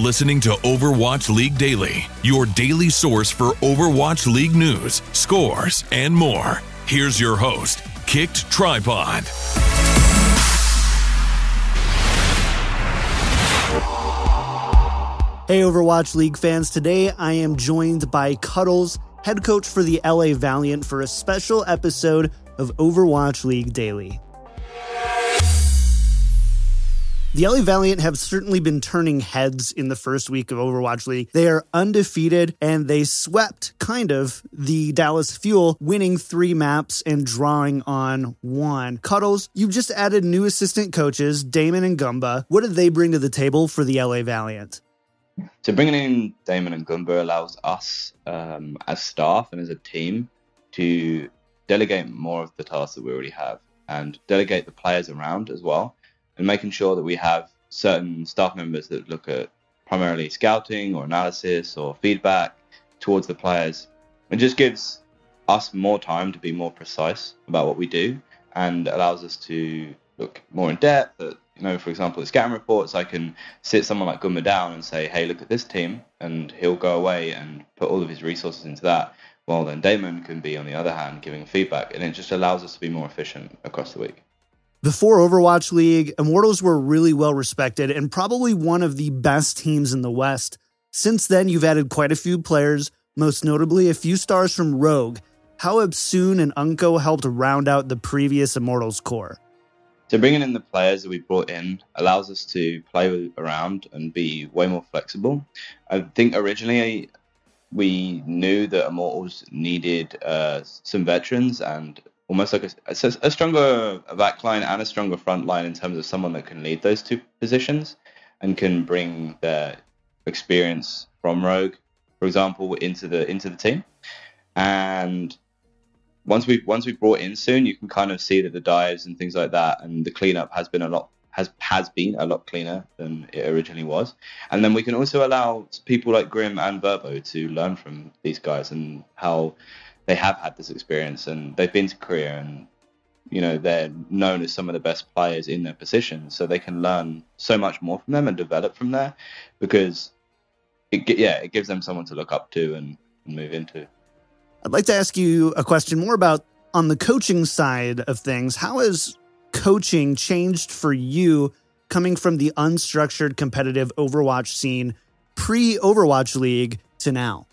listening to Overwatch League Daily, your daily source for Overwatch League news, scores, and more. Here's your host, KickedTripod. Hey Overwatch League fans, today I am joined by Cuddles, head coach for the LA Valiant, for a special episode of Overwatch League Daily. The LA Valiant have certainly been turning heads in the first week of Overwatch League. They are undefeated, and they swept, the Dallas Fuel, winning 3 maps and drawing on 1. Cuddles, you just added new assistant coaches, Damon and Gumba. What did they bring to the table for the LA Valiant? So bringing in Damon and Gumba allows us as staff and as a team to delegate more of the tasks that we already have and delegate the players around as well, and making sure that we have certain staff members that look at primarily scouting or analysis or feedback towards the players. It just gives us more time to be more precise about what we do and allows us to look more in depth at, for example, the scouting reports. I can sit someone like Gumba down and say, hey, look at this team, and he'll go away and put all of his resources into that, while then Damon can be, on the other hand, giving feedback, and it just allows us to be more efficient across the week. Before Overwatch League, Immortals were really well respected and probably one of the best teams in the West. Since then, you've added quite a few players, most notably a few stars from Rogue. How have Soon and Unko helped round out the previous Immortals core? So bringing in the players that we brought in allows us to play around and be way more flexible. I think originally we knew that Immortals needed some veterans and almost like a stronger backline and a stronger front line in terms of someone that can lead those two positions and can bring their experience from Rogue, for example, into the team. And once we brought in Soon, you can kind of see that the dives and things like that and the cleanup has been a lot cleaner than it originally was. And then we can also allow people like Grim and Verbo to learn from these guys and how they have had this experience, and they've been to Korea, and they're known as some of the best players in their position, so they can learn so much more from them and develop from there, because it gives them someone to look up to and move into. I'd like to ask you a question more about on the coaching side of things. How has coaching changed for you coming from the unstructured competitive Overwatch scene pre-Overwatch League to now?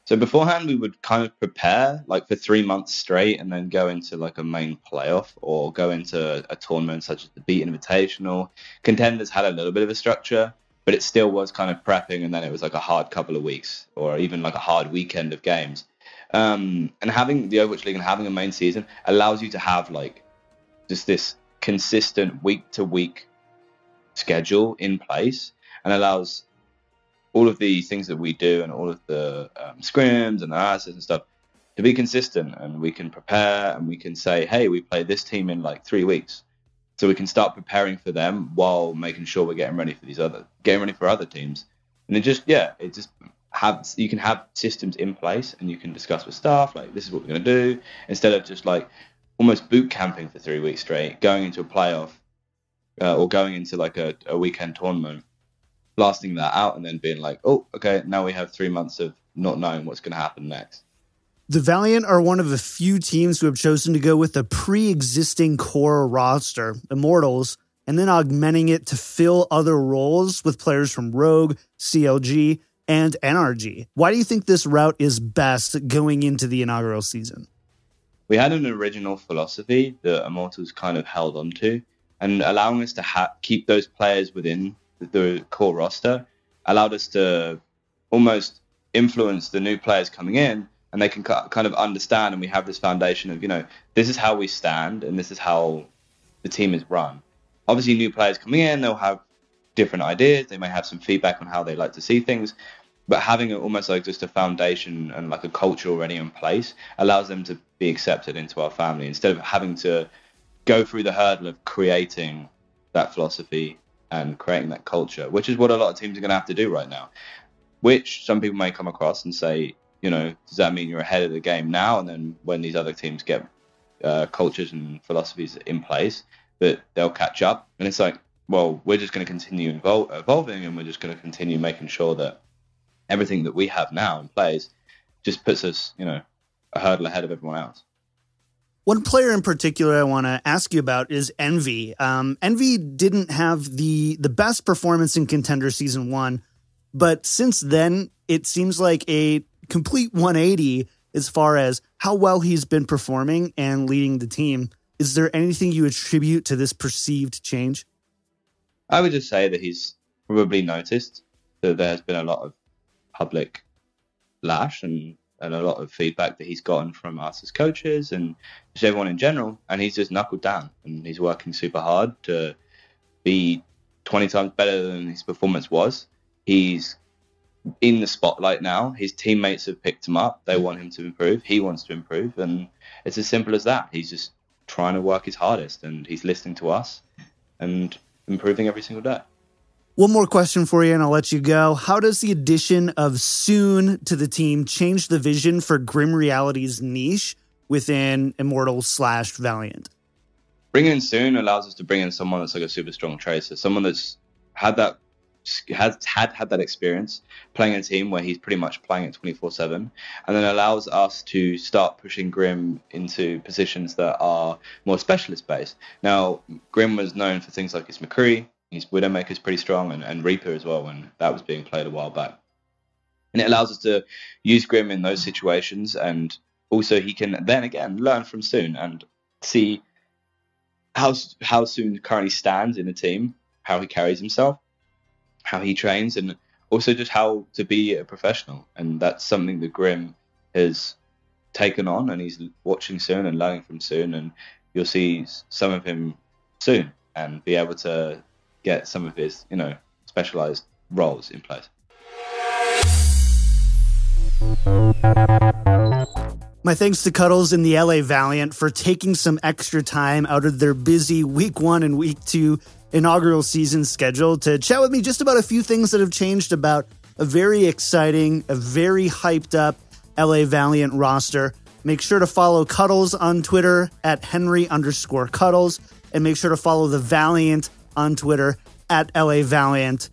So beforehand, we would kind of prepare for 3 months straight and then go into a main playoff or go into a tournament such as the Beat Invitational. Contenders had a little bit of a structure, but it still was kind of prepping, and then it was a hard couple of weeks or even a hard weekend of games. And having the Overwatch League and having a main season allows you to have just this consistent week-to-week schedule in place, and allows all of the things that we do and all of the scrims and analysis and stuff to be consistent, and we can prepare and we can say, hey, we play this team in 3 weeks, so we can start preparing for them while making sure we're getting ready for other teams. And you can have systems in place, and you can discuss with staff this is what we're going to do, instead of just almost boot camping for 3 weeks straight, going into a playoff or going into a weekend tournament, blasting that out and then being oh, okay, now we have 3 months of not knowing what's going to happen next. The Valiant are one of the few teams who have chosen to go with a pre-existing core roster, Immortals, and then augmenting it to fill other roles with players from Rogue, CLG, and NRG. Why do you think this route is best going into the inaugural season? We had an original philosophy that Immortals kind of held onto, and allowing us to keep those players within the core roster allowed us to almost influence the new players coming in, and they can kind of understand, and we have this foundation of, this is how we stand and this is how the team is run. Obviously, new players coming in, they'll have different ideas, they may have some feedback on how they like to see things, but having almost just a foundation and a culture already in place allows them to be accepted into our family, instead of having to go through the hurdle of creating that philosophy and creating that culture, which is what a lot of teams are going to have to do right now, which some people may come across and say, does that mean you're ahead of the game now? And then when these other teams get cultures and philosophies in place, that they'll catch up. And it's well, we're just going to continue evolving, and we're just going to continue making sure that everything that we have now in place just puts us, a hurdle ahead of everyone else. One player in particular I want to ask you about is Envy. Envy didn't have the best performance in Contender Season 1, but since then, it seems like a complete 180 as far as how well he's been performing and leading the team. Is there anything you attribute to this perceived change? I would just say that he's probably noticed that there has been a lot of public lash and a lot of feedback that he's gotten from us as coaches and just everyone in general. And he's just knuckled down, and he's working super hard to be 20 times better than his performance was. He's in the spotlight now. His teammates have picked him up. They want him to improve. He wants to improve. And it's as simple as that. He's just trying to work his hardest, and he's listening to us and improving every single day. One more question for you, and I'll let you go. How does the addition of Soon to the team change the vision for Grim Reality's niche within Immortals/Valiant? Bringing in Soon allows us to bring in someone that's like a super strong tracer, someone that's had that experience playing in a team where he's pretty much playing it 24/7, and then allows us to start pushing Grim into positions that are more specialist based. Now, Grim was known for things like his McCree, his Widowmaker's pretty strong, and Reaper as well when that was being played a while back. And it allows us to use Grim in those situations, and also he can then again learn from Soon and see how Soon currently stands in a team, how he carries himself, how he trains, and also just how to be a professional. And that's something that Grim has taken on, and he's watching Soon and learning from Soon, and you'll see some of him soon and be able to get some of his, specialized roles in place. My thanks to Cuddles and the LA Valiant for taking some extra time out of their busy week 1 and week 2 inaugural season schedule to chat with me just about a few things that have changed about a very exciting, a very hyped up LA Valiant roster. Make sure to follow Cuddles on Twitter at Henry_Cuddles, and make sure to follow the Valiant on Twitter at LA Valiant.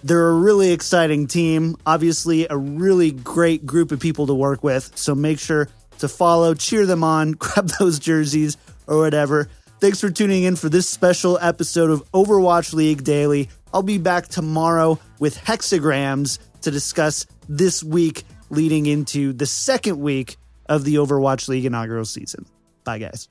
They're a really exciting team, obviously a really great group of people to work with, so make sure to follow, cheer them on, grab those jerseys or whatever. Thanks for tuning in for this special episode of Overwatch League Daily. I'll be back tomorrow with hexagrams to discuss this week leading into the second week of the Overwatch League inaugural season. Bye, guys.